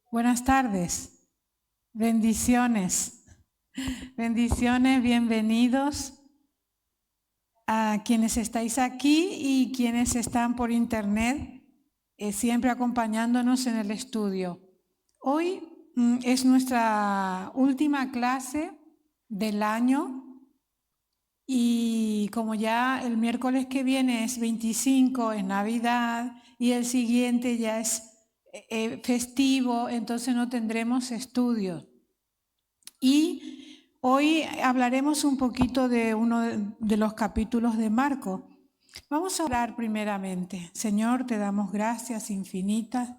Buenas tardes, bendiciones, bendiciones, bienvenidos a quienes estáis aquí y quienes están por internet, siempre acompañándonos en el estudio. Hoy es nuestra última clase del año y como ya el miércoles que viene es 25, es Navidad y el siguiente ya es festivo, entonces no tendremos estudios. Y hoy hablaremos un poquito de uno de los capítulos de Marcos. Vamos a orar primeramente. Señor, te damos gracias infinitas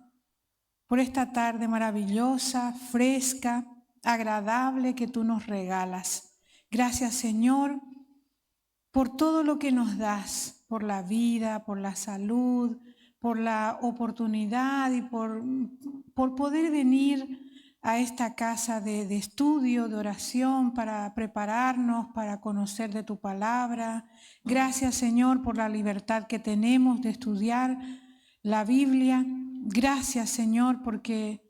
por esta tarde maravillosa, fresca, agradable que tú nos regalas. Gracias, Señor, por todo lo que nos das, por la vida, por la salud, por la oportunidad y por poder venir a esta casa de estudio, de oración, para prepararnos, para conocer de tu palabra. Gracias, Señor, por la libertad que tenemos de estudiar la Biblia. Gracias, Señor, porque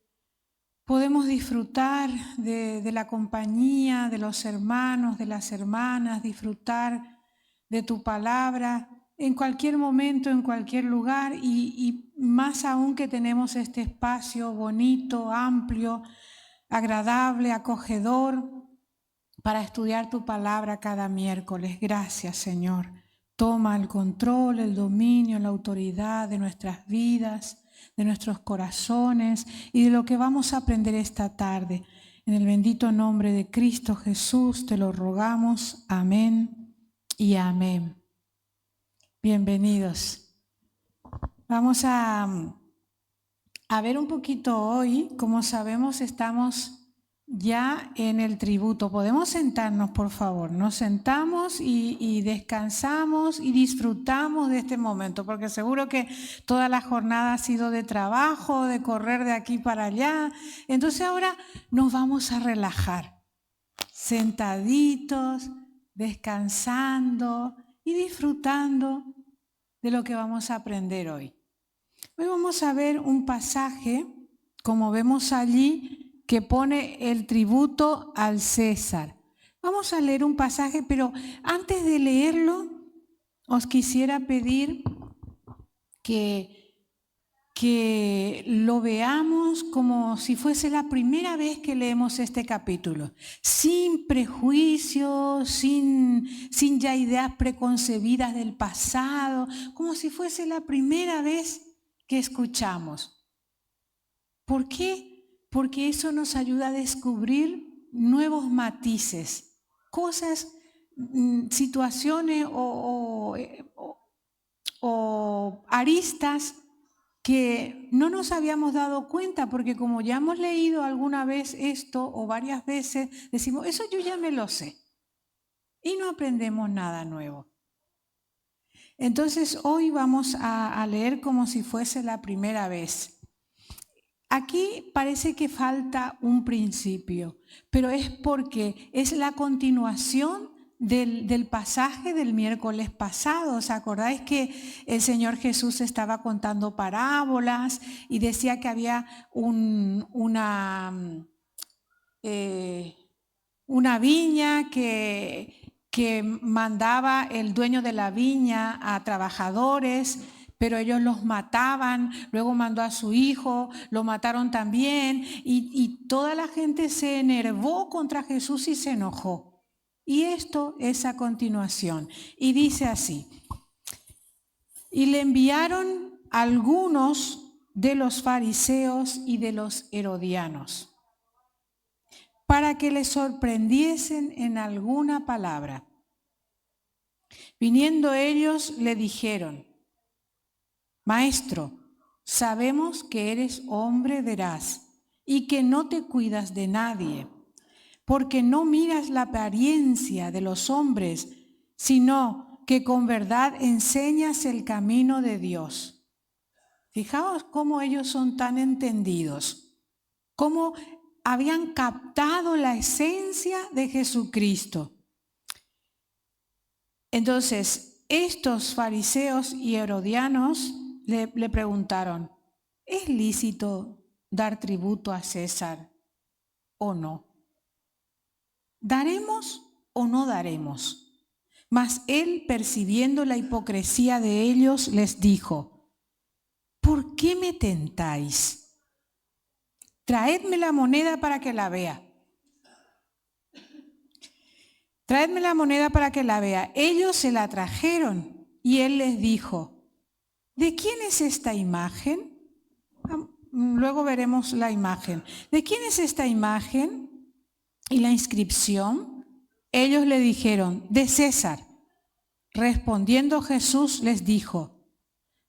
podemos disfrutar de la compañía de los hermanos, de las hermanas, disfrutar de tu palabra en cualquier momento, en cualquier lugar y más aún que tenemos este espacio bonito, amplio, agradable, acogedor para estudiar tu palabra cada miércoles. Gracias, Señor. Toma el control, el dominio, la autoridad de nuestras vidas, de nuestros corazones y de lo que vamos a aprender esta tarde. En el bendito nombre de Cristo Jesús te lo rogamos. Amén y amén. Bienvenidos. Vamos a ver un poquito hoy. Como sabemos, estamos ya en el tributo. Podemos sentarnos, por favor. Nos sentamos y descansamos y disfrutamos de este momento, porque seguro que toda la jornada ha sido de trabajo, de correr de aquí para allá. Entonces ahora nos vamos a relajar, sentaditos, descansando y disfrutando de lo que vamos a aprender hoy. Hoy vamos a ver un pasaje, como vemos allí, que pone el tributo al César. Vamos a leer un pasaje, pero antes de leerlo, os quisiera pedir que lo veamos como si fuese la primera vez que leemos este capítulo, sin prejuicios, sin ya ideas preconcebidas del pasado, como si fuese la primera vez que escuchamos. ¿Por qué? Porque eso nos ayuda a descubrir nuevos matices, cosas, situaciones o aristas que no nos habíamos dado cuenta, porque como ya hemos leído alguna vez esto o varias veces, decimos, eso yo ya me lo sé, y no aprendemos nada nuevo. Entonces hoy vamos a leer como si fuese la primera vez. Aquí parece que falta un principio, pero es porque es la continuación del pasaje del miércoles pasado. ¿Os acordáis que el Señor Jesús estaba contando parábolas y decía que había una viña que mandaba el dueño de la viña a trabajadores, pero ellos los mataban, luego mandó a su hijo, lo mataron también, y toda la gente se enervó contra Jesús y se enojó. Y esto es a continuación, y dice así: y le enviaron algunos de los fariseos y de los herodianos, para que le sorprendiesen en alguna palabra. Viniendo ellos le dijeron: Maestro, sabemos que eres hombre veraz y que no te cuidas de nadie, porque no miras la apariencia de los hombres, sino que con verdad enseñas el camino de Dios. Fijaos cómo ellos son tan entendidos, cómo habían captado la esencia de Jesucristo. Entonces, estos fariseos y herodianos le preguntaron: ¿es lícito dar tributo a César o no? ¿Daremos o no daremos? Mas él, percibiendo la hipocresía de ellos, les dijo: ¿por qué me tentáis? Traedme la moneda para que la vea. Traedme la moneda para que la vea. Ellos se la trajeron y él les dijo: ¿de quién es esta imagen? Luego veremos la imagen. ¿De quién es esta imagen y la inscripción? Ellos le dijeron: de César. Respondiendo Jesús les dijo: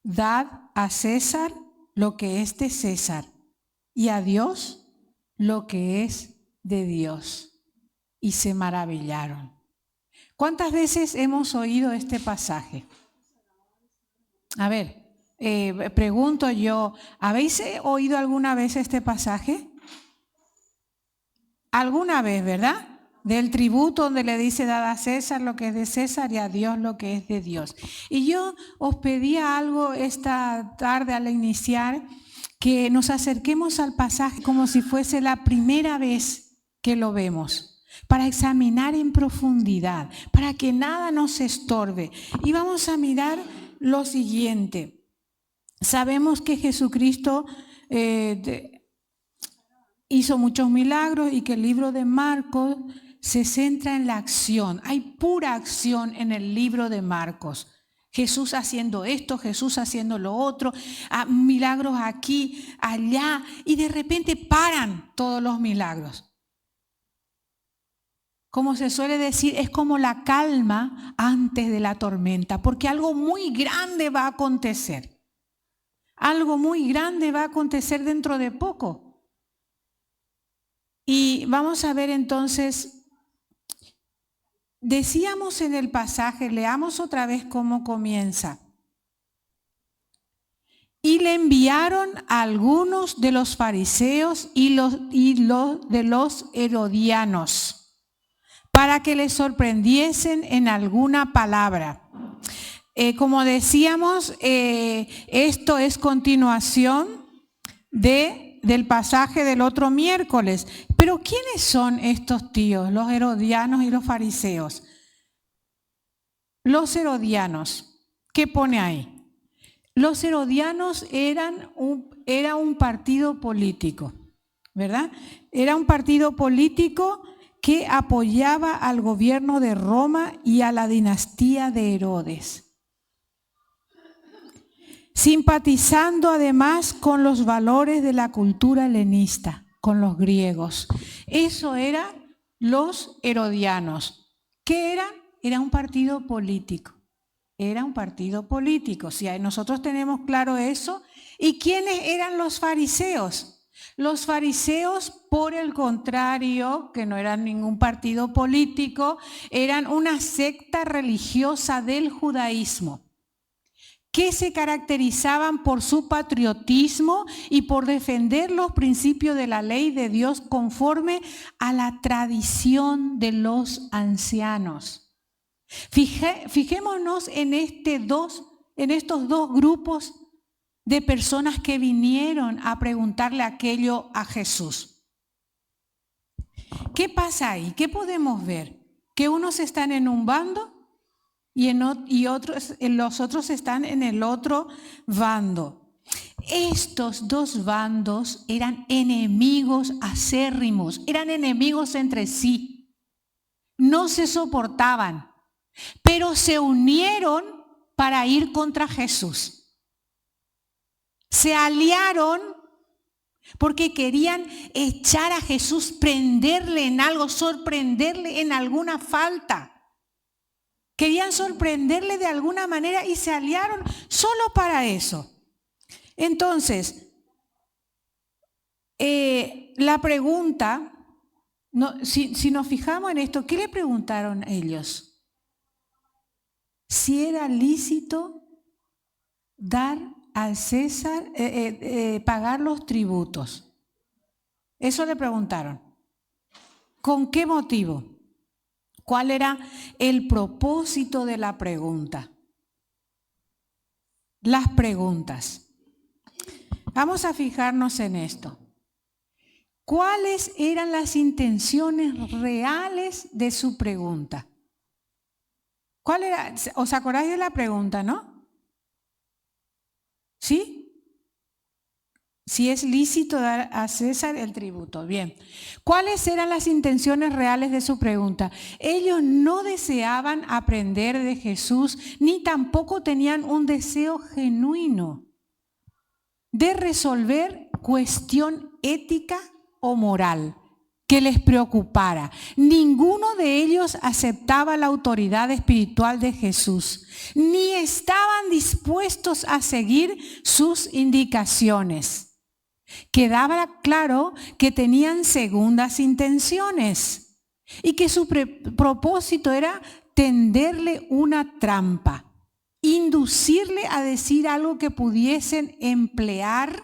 dad a César lo que es de César y a Dios lo que es de Dios. Y se maravillaron. ¿Cuántas veces hemos oído este pasaje? A ver, pregunto yo, ¿habéis oído alguna vez este pasaje? ¿Alguna vez, verdad? Del tributo donde le dice: dad a César lo que es de César y a Dios lo que es de Dios. Y yo os pedía algo esta tarde al iniciar, que nos acerquemos al pasaje como si fuese la primera vez que lo vemos, para examinar en profundidad, para que nada nos estorbe. Y vamos a mirar lo siguiente. Sabemos que Jesucristo hizo muchos milagros y que el libro de Marcos se centra en la acción. Hay pura acción en el libro de Marcos. Jesús haciendo esto, Jesús haciendo lo otro, milagros aquí, allá, y de repente paran todos los milagros. Como se suele decir, es como la calma antes de la tormenta, porque algo muy grande va a acontecer. Algo muy grande va a acontecer dentro de poco. Y vamos a ver entonces, decíamos en el pasaje, leamos otra vez cómo comienza. Y le enviaron a algunos de los fariseos y de los herodianos, para que les sorprendiesen en alguna palabra. Como decíamos, esto es continuación del pasaje del otro miércoles. Pero ¿quiénes son estos tíos, los herodianos y los fariseos? Los herodianos, ¿qué pone ahí? Los herodianos era un partido político, ¿verdad? Era un partido político que apoyaba al gobierno de Roma y a la dinastía de Herodes, simpatizando además con los valores de la cultura helenista, con los griegos. Eso eran los herodianos. ¿Qué eran? Era un partido político. Era un partido político. Si nosotros tenemos claro eso. ¿Y quiénes eran los fariseos? Los fariseos, por el contrario, que no eran ningún partido político, eran una secta religiosa del judaísmo, que se caracterizaban por su patriotismo y por defender los principios de la ley de Dios conforme a la tradición de los ancianos. Fijémonos en estos dos grupos de personas que vinieron a preguntarle aquello a Jesús. ¿Qué pasa ahí? ¿Qué podemos ver? Que unos están en un bando y los otros están en el otro bando. Estos dos bandos eran enemigos acérrimos, eran enemigos entre sí. No se soportaban, pero se unieron para ir contra Jesús. Se aliaron porque querían echar a Jesús, prenderle en algo, sorprenderle en alguna falta. Querían sorprenderle de alguna manera y se aliaron solo para eso. Entonces, la pregunta, si nos fijamos en esto, ¿qué le preguntaron ellos? Si era lícito dar al César, pagar los tributos. Eso le preguntaron. ¿Con qué motivo? ¿Cuál era el propósito de la pregunta? Las preguntas. Vamos a fijarnos en esto. ¿Cuáles eran las intenciones reales de su pregunta? ¿Cuál era? ¿Os acordáis de la pregunta, no? ¿Sí? Si es lícito dar a César el tributo. Bien. ¿Cuáles eran las intenciones reales de su pregunta? Ellos no deseaban aprender de Jesús, ni tampoco tenían un deseo genuino de resolver cuestión ética o moral que les preocupara. Ninguno de ellos aceptaba la autoridad espiritual de Jesús, ni estaban dispuestos a seguir sus indicaciones. Quedaba claro que tenían segundas intenciones y que su propósito era tenderle una trampa, inducirle a decir algo que pudiesen emplear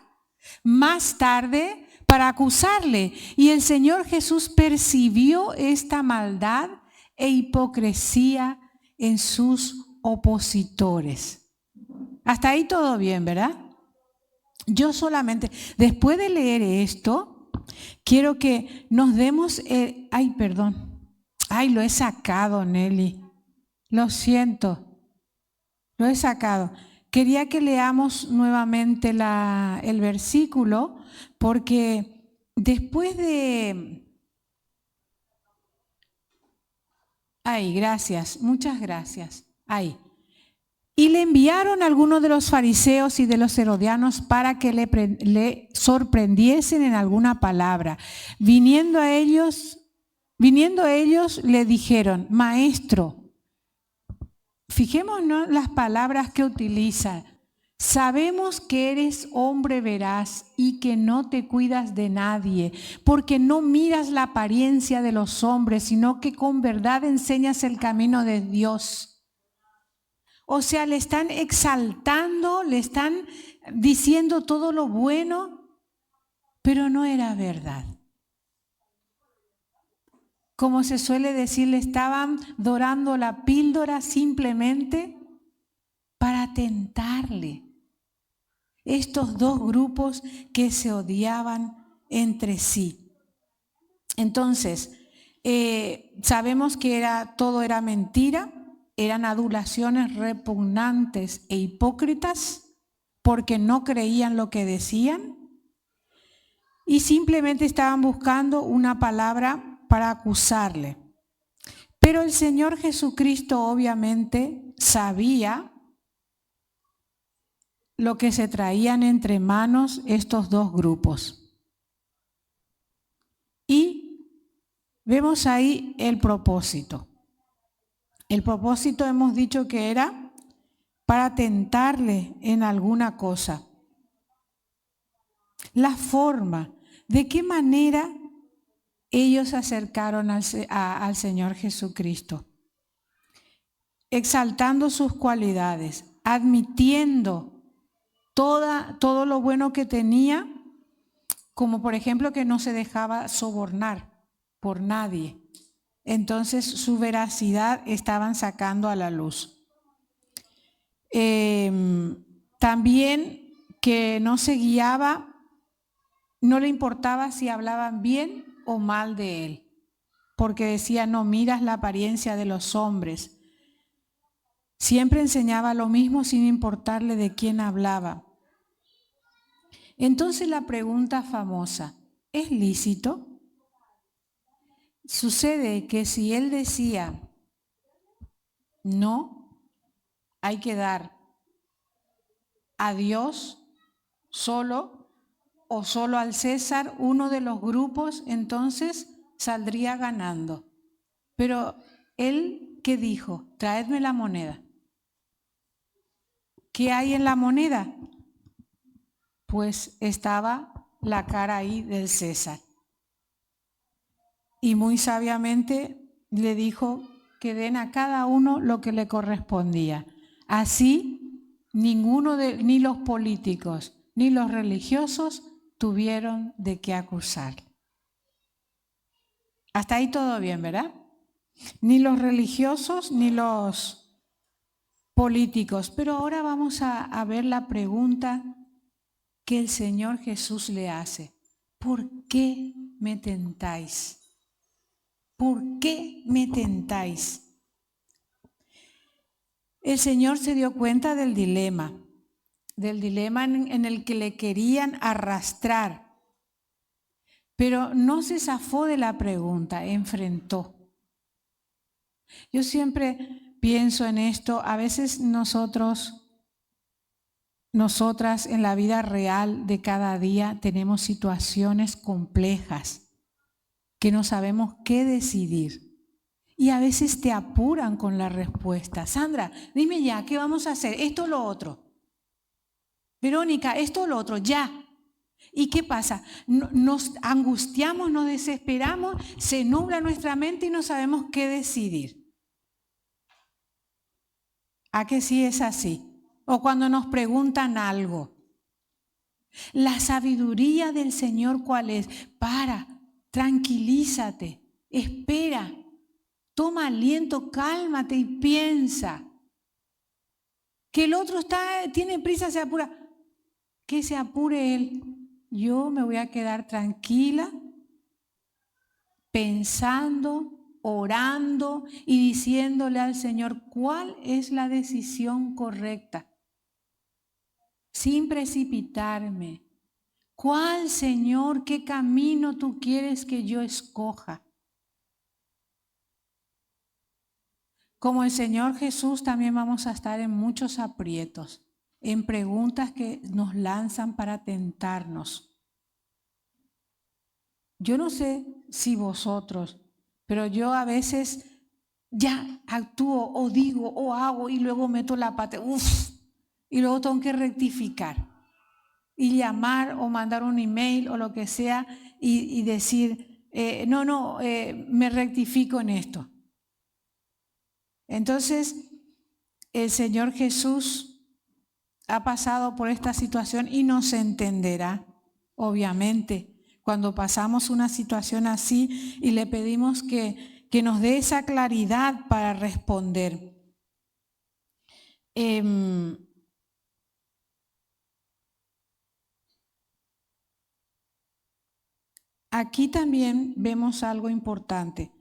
más tarde para acusarle. Y el Señor Jesús percibió esta maldad e hipocresía en sus opositores. Hasta ahí todo bien, ¿verdad? Yo solamente, después de leer esto, quiero que nos demos, lo he sacado, Nelly, lo siento, lo he sacado. Quería que leamos nuevamente el versículo, porque después de... gracias, muchas gracias. Y le enviaron a algunos de los fariseos y de los herodianos para que le sorprendiesen en alguna palabra. Viniendo ellos le dijeron: Maestro, fijémonos las palabras que utiliza. Sabemos que eres hombre veraz y que no te cuidas de nadie, porque no miras la apariencia de los hombres, sino que con verdad enseñas el camino de Dios. O sea, le están exaltando, le están diciendo todo lo bueno, pero no era verdad. Como se suele decir, le estaban dorando la píldora simplemente para tentarle. Estos dos grupos que se odiaban entre sí. Entonces, sabemos que todo era mentira. Eran adulaciones repugnantes e hipócritas porque no creían lo que decían y simplemente estaban buscando una palabra para acusarle. Pero el Señor Jesucristo obviamente sabía lo que se traían entre manos estos dos grupos. Y vemos ahí el propósito. El propósito hemos dicho que era para tentarle en alguna cosa. La forma, de qué manera ellos se acercaron al Señor Jesucristo. Exaltando sus cualidades, admitiendo todo lo bueno que tenía, como por ejemplo que no se dejaba sobornar por nadie. Entonces su veracidad estaban sacando a la luz. También que no se guiaba, no le importaba si hablaban bien o mal de él, porque decía: no miras la apariencia de los hombres. Siempre enseñaba lo mismo sin importarle de quién hablaba. Entonces la pregunta famosa: ¿es lícito? Sucede que si él decía no, hay que dar a Dios solo o solo al César, uno de los grupos entonces saldría ganando. Pero él, ¿qué dijo? Traedme la moneda. ¿Qué hay en la moneda? Pues estaba la cara ahí del César. Y muy sabiamente le dijo que den a cada uno lo que le correspondía. Así, ni los políticos ni los religiosos tuvieron de qué acusar. Hasta ahí todo bien, ¿verdad? Ni los religiosos ni los políticos. Pero ahora vamos a ver la pregunta que el Señor Jesús le hace. ¿Por qué me tentáis? ¿Por qué me tentáis? El Señor se dio cuenta del dilema en el que le querían arrastrar, pero no se zafó de la pregunta, enfrentó. Yo siempre pienso en esto, a veces nosotras en la vida real de cada día tenemos situaciones complejas que no sabemos qué decidir. Y a veces te apuran con la respuesta. Sandra, dime ya, ¿qué vamos a hacer? Esto o lo otro. Verónica, esto o lo otro, ya. ¿Y qué pasa? Nos angustiamos, nos desesperamos, se nubla nuestra mente y no sabemos qué decidir. ¿A que sí es así? O cuando nos preguntan algo. La sabiduría del Señor, ¿cuál es? Para, tranquilízate, espera. Toma aliento, cálmate y piensa. Que el otro tiene prisa, se apura. Que se apure él. Yo me voy a quedar tranquila, pensando, orando y diciéndole al Señor cuál es la decisión correcta. Sin precipitarme. ¿Cuál, Señor, qué camino tú quieres que yo escoja? Como el Señor Jesús, también vamos a estar en muchos aprietos, en preguntas que nos lanzan para tentarnos. Yo no sé si vosotros, pero yo a veces ya actúo o digo o hago y luego meto la pata, y luego tengo que rectificar y llamar o mandar un email o lo que sea y decir, me rectifico en esto. Entonces, el Señor Jesús ha pasado por esta situación y nos entenderá, obviamente, cuando pasamos una situación así y le pedimos que nos dé esa claridad para responder. Aquí también vemos algo importante.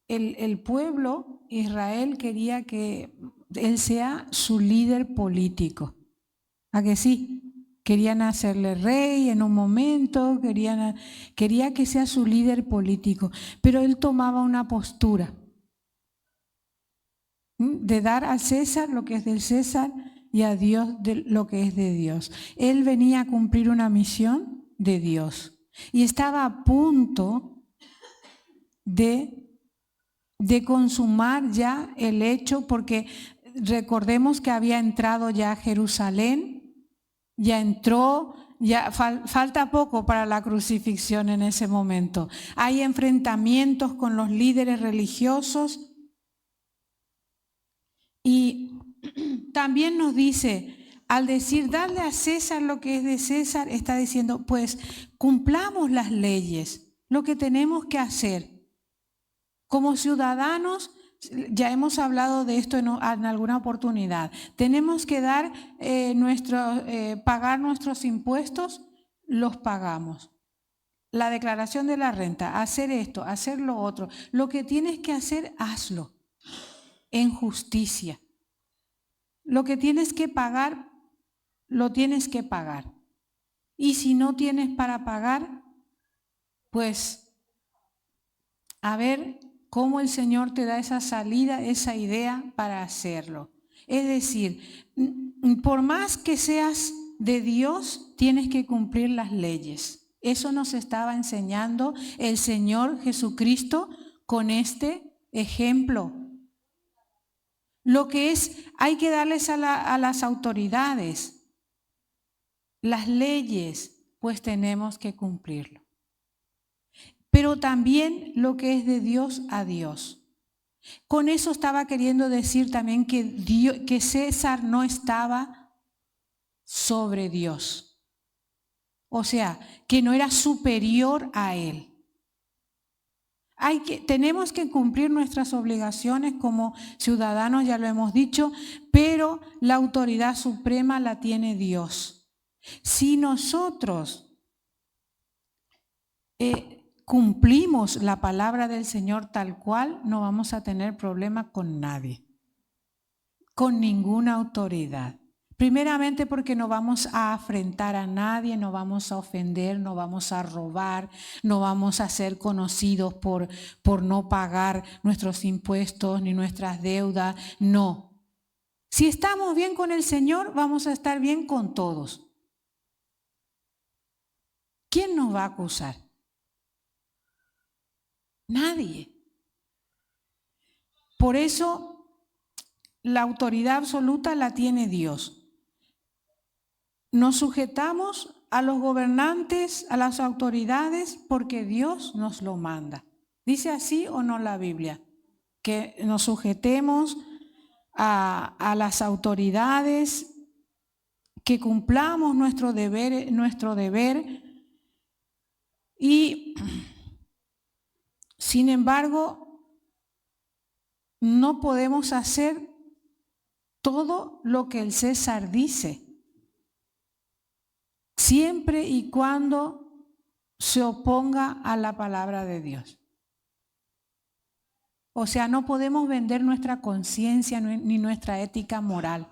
El pueblo Israel quería que él sea su líder político. ¿A que sí? Querían hacerle rey en un momento, quería que sea su líder político, pero él tomaba una postura de dar al César lo que es del César y a Dios lo que es de Dios. Él venía a cumplir una misión de Dios y estaba a punto de consumar ya el hecho, porque recordemos que había entrado ya a Jerusalén, ya entró, ya falta poco para la crucifixión en ese momento. Hay enfrentamientos con los líderes religiosos y también nos dice, al decir darle a César lo que es de César, está diciendo, pues cumplamos las leyes, lo que tenemos que hacer. Como ciudadanos, ya hemos hablado de esto en alguna oportunidad, tenemos que pagar nuestros impuestos, los pagamos. La declaración de la renta, hacer esto, hacer lo otro. Lo que tienes que hacer, hazlo en justicia. Lo que tienes que pagar, lo tienes que pagar. Y si no tienes para pagar, pues a ver cómo el Señor te da esa salida, esa idea para hacerlo. Es decir, por más que seas de Dios, tienes que cumplir las leyes. Eso nos estaba enseñando el Señor Jesucristo con este ejemplo. Lo que hay que darles a las autoridades las leyes, pues tenemos que cumplirlo. Pero también lo que es de Dios a Dios. Con eso estaba queriendo decir también que César no estaba sobre Dios. O sea, que no era superior a él. Tenemos que cumplir nuestras obligaciones como ciudadanos, ya lo hemos dicho, pero la autoridad suprema la tiene Dios. Si nosotros cumplimos la palabra del Señor tal cual, no vamos a tener problema con nadie, con ninguna autoridad. Primeramente porque no vamos a afrentar a nadie, no vamos a ofender, no vamos a robar, no vamos a ser conocidos por no pagar nuestros impuestos ni nuestras deudas, no. Si estamos bien con el Señor, vamos a estar bien con todos. ¿Quién nos va a acusar? Nadie. Por eso la autoridad absoluta la tiene Dios. Nos sujetamos a los gobernantes, a las autoridades, porque Dios nos lo manda. ¿Dice así o no la Biblia? Que nos sujetemos a las autoridades, que cumplamos nuestro deber y, sin embargo, no podemos hacer todo lo que el César dice, siempre y cuando se oponga a la palabra de Dios. O sea, no podemos vender nuestra conciencia ni nuestra ética moral.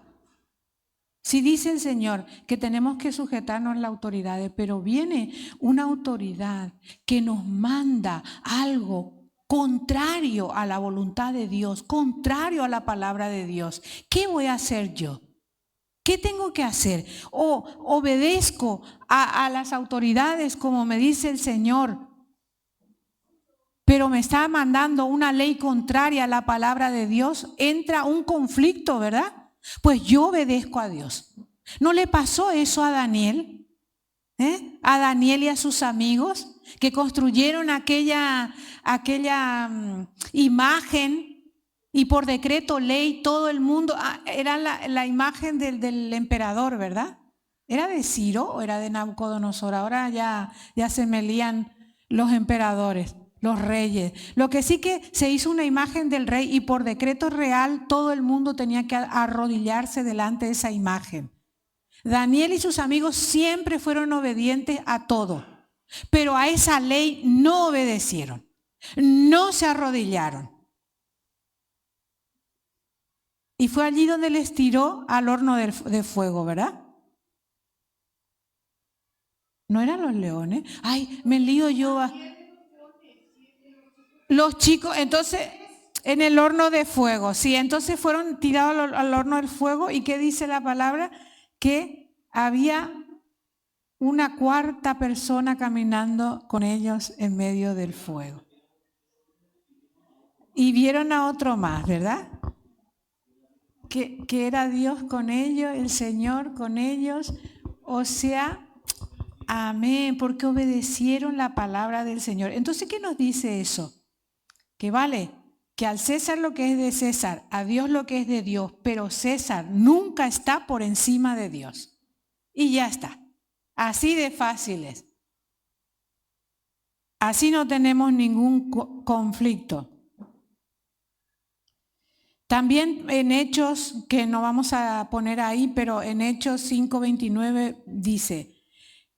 Si dice el Señor que tenemos que sujetarnos a las autoridades, pero viene una autoridad que nos manda algo contrario a la voluntad de Dios, contrario a la palabra de Dios, ¿qué voy a hacer yo? ¿Qué tengo que hacer? ¿O obedezco a las autoridades como me dice el Señor, pero me está mandando una ley contraria a la palabra de Dios? Entra un conflicto, ¿verdad? Pues yo obedezco a Dios. ¿No le pasó eso a Daniel? A Daniel y a sus amigos que construyeron aquella imagen. Y por decreto, ley, todo el mundo, era la imagen del emperador, ¿verdad? ¿Era de Ciro o era de Nabucodonosor? Ahora ya se me lían los emperadores, los reyes. Lo que sí que se hizo una imagen del rey y por decreto real todo el mundo tenía que arrodillarse delante de esa imagen. Daniel y sus amigos siempre fueron obedientes a todo, pero a esa ley no obedecieron, no se arrodillaron. Y fue allí donde les tiró al horno de fuego, ¿verdad? ¿No eran los leones? Ay, me lío yo. Los chicos, entonces, en el horno de fuego, sí, entonces fueron tirados al horno del fuego. ¿Y qué dice la palabra? Que había una cuarta persona caminando con ellos en medio del fuego. Y vieron a otro más, ¿verdad? Que era Dios con ellos, el Señor con ellos, o sea, amén, porque obedecieron la palabra del Señor. Entonces, ¿qué nos dice eso? Que vale, que al César lo que es de César, a Dios lo que es de Dios, pero César nunca está por encima de Dios. Y ya está, así de fácil es. Así no tenemos ningún conflicto. También en Hechos, que no vamos a poner ahí, pero en Hechos 5:29 dice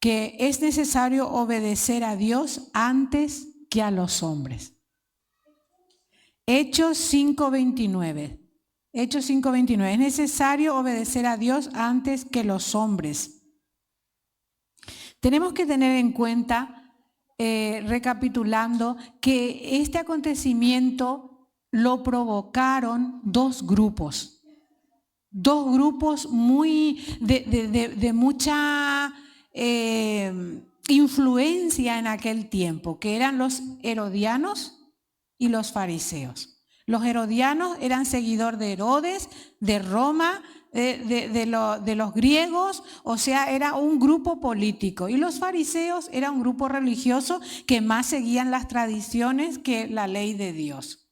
que es necesario obedecer a Dios antes que a los hombres. Hechos 5:29. Hechos 5:29. Es necesario obedecer a Dios antes que los hombres. Tenemos que tener en cuenta, recapitulando, que este acontecimiento lo provocaron dos grupos muy de mucha influencia en aquel tiempo, que eran los herodianos y los fariseos. Los herodianos eran seguidores de Herodes, de Roma, de los griegos, o sea, era un grupo político. Y los fariseos eran un grupo religioso que más seguían las tradiciones que la ley de Dios.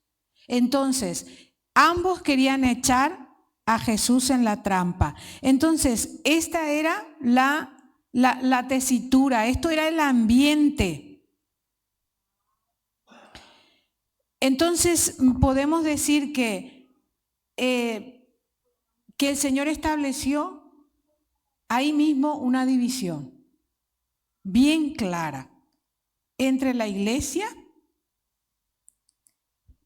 Entonces, ambos querían echar a Jesús en la trampa. Entonces, esta era la tesitura, esto era el ambiente. Entonces, podemos decir que el Señor estableció ahí mismo una división bien clara. entre la iglesia,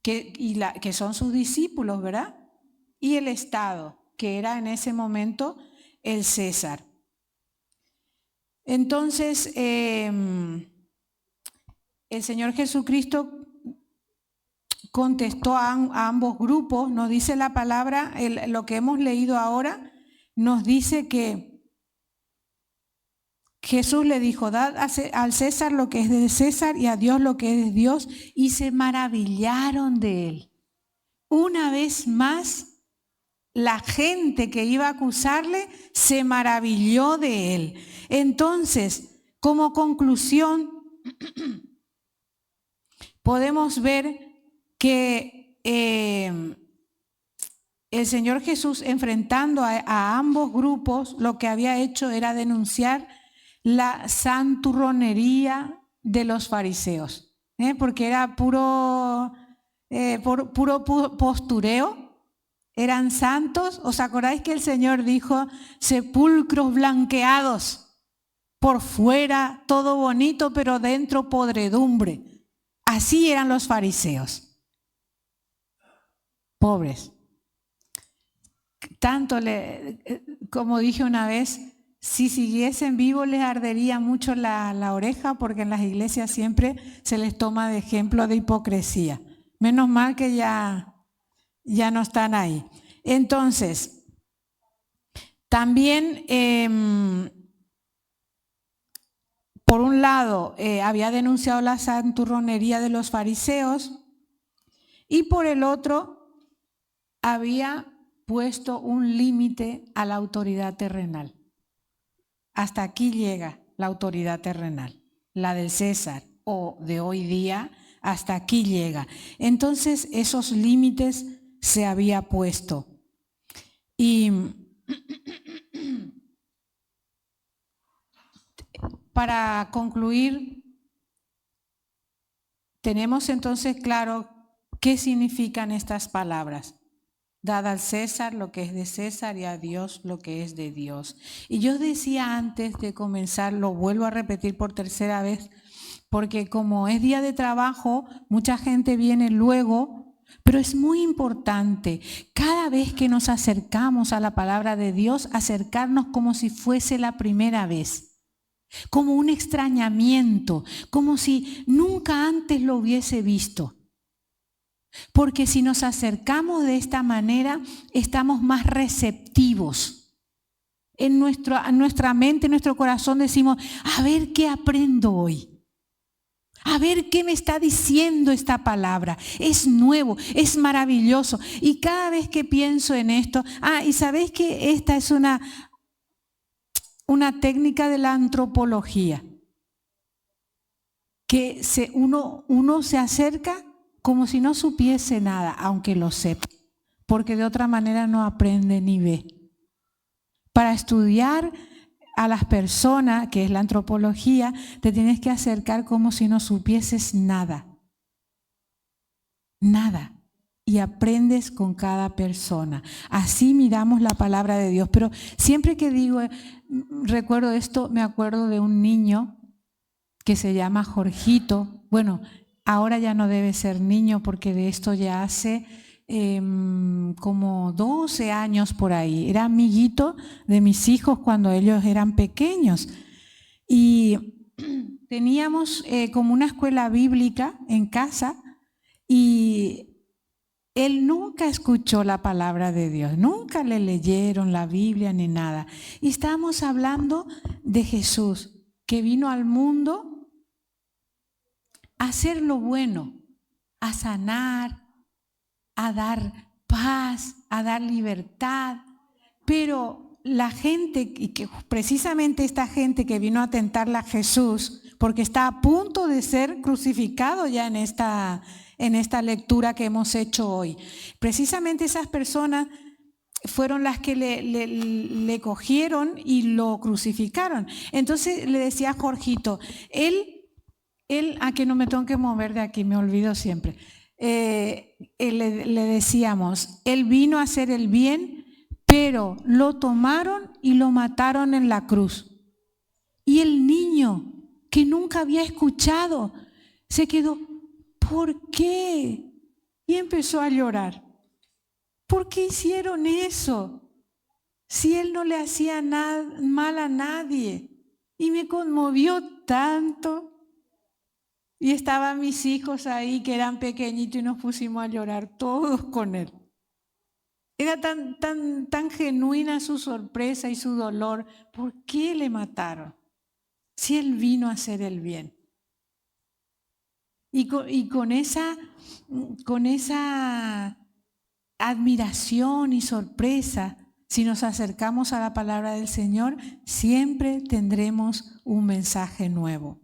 que son sus discípulos, ¿verdad? Y el Estado, que era en ese momento el César. Entonces, el Señor Jesucristo contestó a ambos grupos. Nos dice la palabra, lo que hemos leído ahora, nos dice que Jesús le dijo: dad al César lo que es de César y a Dios lo que es de Dios, y se maravillaron de él. Una vez más, la gente que iba a acusarle se maravilló de él. Entonces, como conclusión, podemos ver que el Señor Jesús, enfrentando a ambos grupos, lo que había hecho era denunciar la santurronería de los fariseos, porque era puro postureo. Eran santos. ¿Os acordáis que el Señor dijo: sepulcros blanqueados, por fuera todo bonito, pero dentro podredumbre? Así eran los fariseos. Pobres. Tanto, como dije una vez, si siguiesen vivos les ardería mucho la oreja, porque en las iglesias siempre se les toma de ejemplo de hipocresía. Menos mal que ya no están ahí. Entonces, también, por un lado, había denunciado la santurronería de los fariseos, y por el otro, había puesto un límite a la autoridad terrenal. Hasta aquí llega la autoridad terrenal, la del César o de hoy día, hasta aquí llega. Entonces, esos límites se había puesto. Y para concluir, tenemos entonces claro qué significan estas palabras: dad al César lo que es de César y a Dios lo que es de Dios. Y yo decía antes de comenzar, lo vuelvo a repetir por tercera vez, porque como es día de trabajo, mucha gente viene luego. Pero es muy importante, cada vez que nos acercamos a la palabra de Dios, acercarnos como si fuese la primera vez, como un extrañamiento, como si nunca antes lo hubiese visto. Porque si nos acercamos de esta manera, estamos más receptivos. En nuestra mente, en nuestro corazón decimos: a ver qué aprendo hoy. A ver qué me está diciendo esta palabra. Es nuevo, es maravilloso. Y cada vez que pienso en esto, y sabéis que esta es una técnica de la antropología, que uno se acerca como si no supiese nada, aunque lo sepa, porque de otra manera no aprende ni ve. Para estudiar a las personas, que es la antropología, te tienes que acercar como si no supieses nada. Nada. Y aprendes con cada persona. Así miramos la palabra de Dios. Pero siempre que recuerdo esto, me acuerdo de un niño que se llama Jorgito. Bueno, ahora ya no debe ser niño, porque de esto ya hace como 12 años por ahí. Era amiguito de mis hijos cuando ellos eran pequeños. Y teníamos como una escuela bíblica en casa, y él nunca escuchó la palabra de Dios, nunca le leyeron la Biblia ni nada. Y estábamos hablando de Jesús, que vino al mundo a hacer lo bueno, a sanar, a dar paz, a dar libertad. Pero la gente, y que precisamente esta gente que vino a tentarle a Jesús, porque está a punto de ser crucificado ya en esta lectura que hemos hecho hoy, precisamente esas personas fueron las que le cogieron y lo crucificaron. Entonces le decía a Jorgito, él, a que no me tengo que mover de aquí, me olvido siempre. Le decíamos, él vino a hacer el bien, pero lo tomaron y lo mataron en la cruz. Y el niño que nunca había escuchado. Se quedó, ¿por qué? Y empezó a llorar. ¿Por qué hicieron eso? Si él no le hacía mal a nadie. Y me conmovió tanto. Y estaban mis hijos ahí que eran pequeñitos y nos pusimos a llorar todos con él. Era tan genuina su sorpresa y su dolor. ¿Por qué le mataron? Si él vino a hacer el bien. Y con esa admiración y sorpresa, si nos acercamos a la palabra del Señor, siempre tendremos un mensaje nuevo.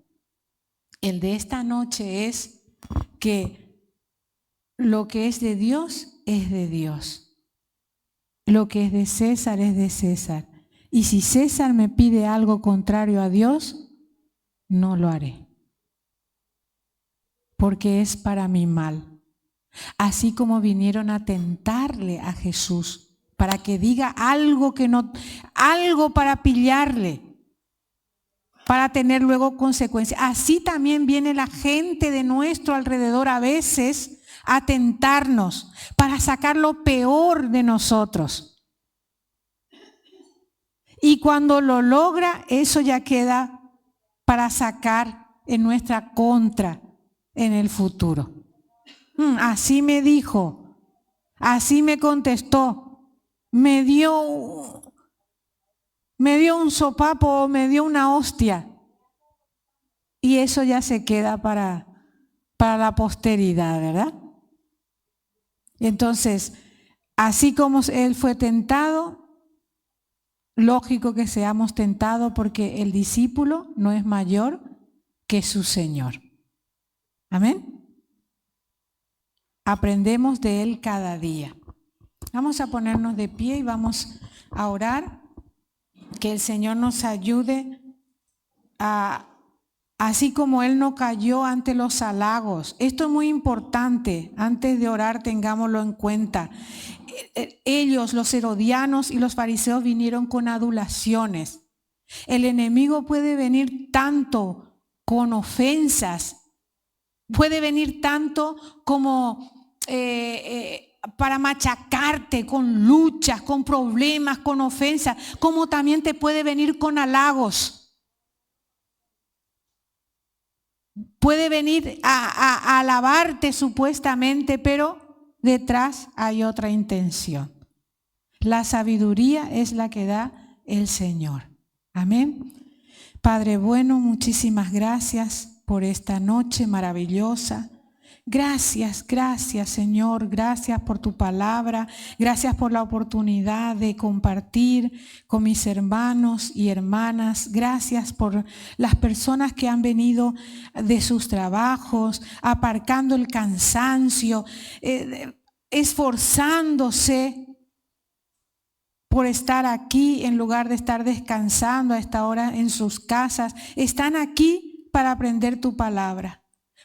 El de esta noche es que lo que es de Dios es de Dios. Lo que es de César es de César. Y si César me pide algo contrario a Dios, no lo haré. Porque es para mi mal. Así como vinieron a tentarle a Jesús para que diga algo para pillarle, para tener luego consecuencias. Así también viene la gente de nuestro alrededor a veces a tentarnos para sacar lo peor de nosotros. Y cuando lo logra, eso ya queda para sacar en nuestra contra en el futuro. Así me dijo, así me contestó, me dio un sopapo, me dio una hostia. Y eso ya se queda para la posteridad, ¿verdad? Entonces, así como él fue tentado, lógico que seamos tentados porque el discípulo no es mayor que su Señor. Amén. Aprendemos de Él cada día. Vamos a ponernos de pie y vamos a orar. Que el Señor nos ayude así como Él no cayó ante los halagos. Esto es muy importante. Antes de orar, tengámoslo en cuenta. Ellos, los herodianos y los fariseos, vinieron con adulaciones. El enemigo puede venir tanto con ofensas. Puede venir tanto como para machacarte con luchas, con problemas, con ofensas, como también te puede venir con halagos. Puede venir a alabarte supuestamente, pero detrás hay otra intención. La sabiduría es la que da el Señor. Amén. Padre bueno, muchísimas gracias por esta noche maravillosa. Gracias, gracias Señor, gracias por tu palabra, gracias por la oportunidad de compartir con mis hermanos y hermanas, gracias por las personas que han venido de sus trabajos, aparcando el cansancio, esforzándose por estar aquí en lugar de estar descansando a esta hora en sus casas, están aquí para aprender tu palabra.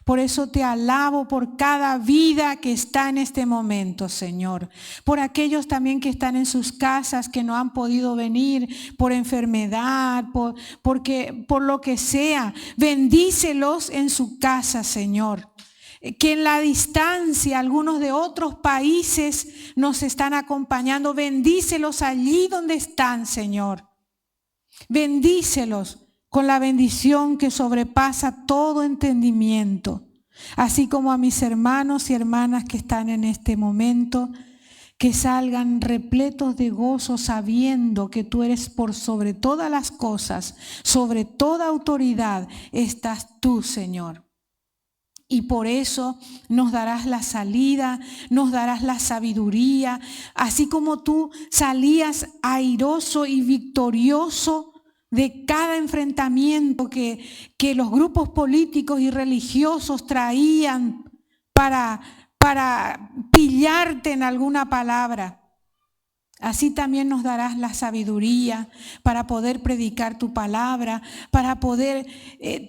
Por eso te alabo por cada vida que está en este momento, Señor. Por aquellos también que están en sus casas, que no han podido venir por enfermedad, por lo que sea. Bendícelos en su casa, Señor. Que en la distancia algunos de otros países nos están acompañando. Bendícelos allí donde están, Señor. Bendícelos con la bendición que sobrepasa todo entendimiento, así como a mis hermanos y hermanas que están en este momento, que salgan repletos de gozo sabiendo que tú eres por sobre todas las cosas, sobre toda autoridad estás tú, Señor. Y por eso nos darás la salida, nos darás la sabiduría, así como tú salías airoso y victorioso de cada enfrentamiento que los grupos políticos y religiosos traían para pillarte en alguna palabra. Así también nos darás la sabiduría para poder predicar tu palabra, para poder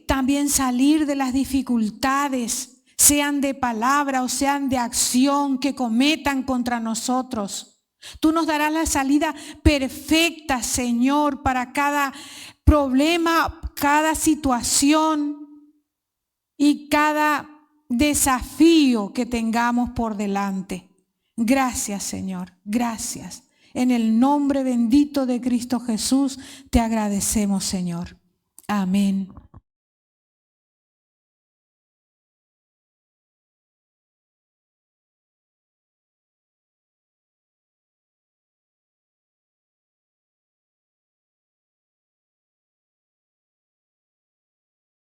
también salir de las dificultades, sean de palabra o sean de acción que cometan contra nosotros. Tú nos darás la salida perfecta, Señor, para cada problema, cada situación y cada desafío que tengamos por delante. Gracias, Señor, gracias. En el nombre bendito de Cristo Jesús te agradecemos, Señor. Amén.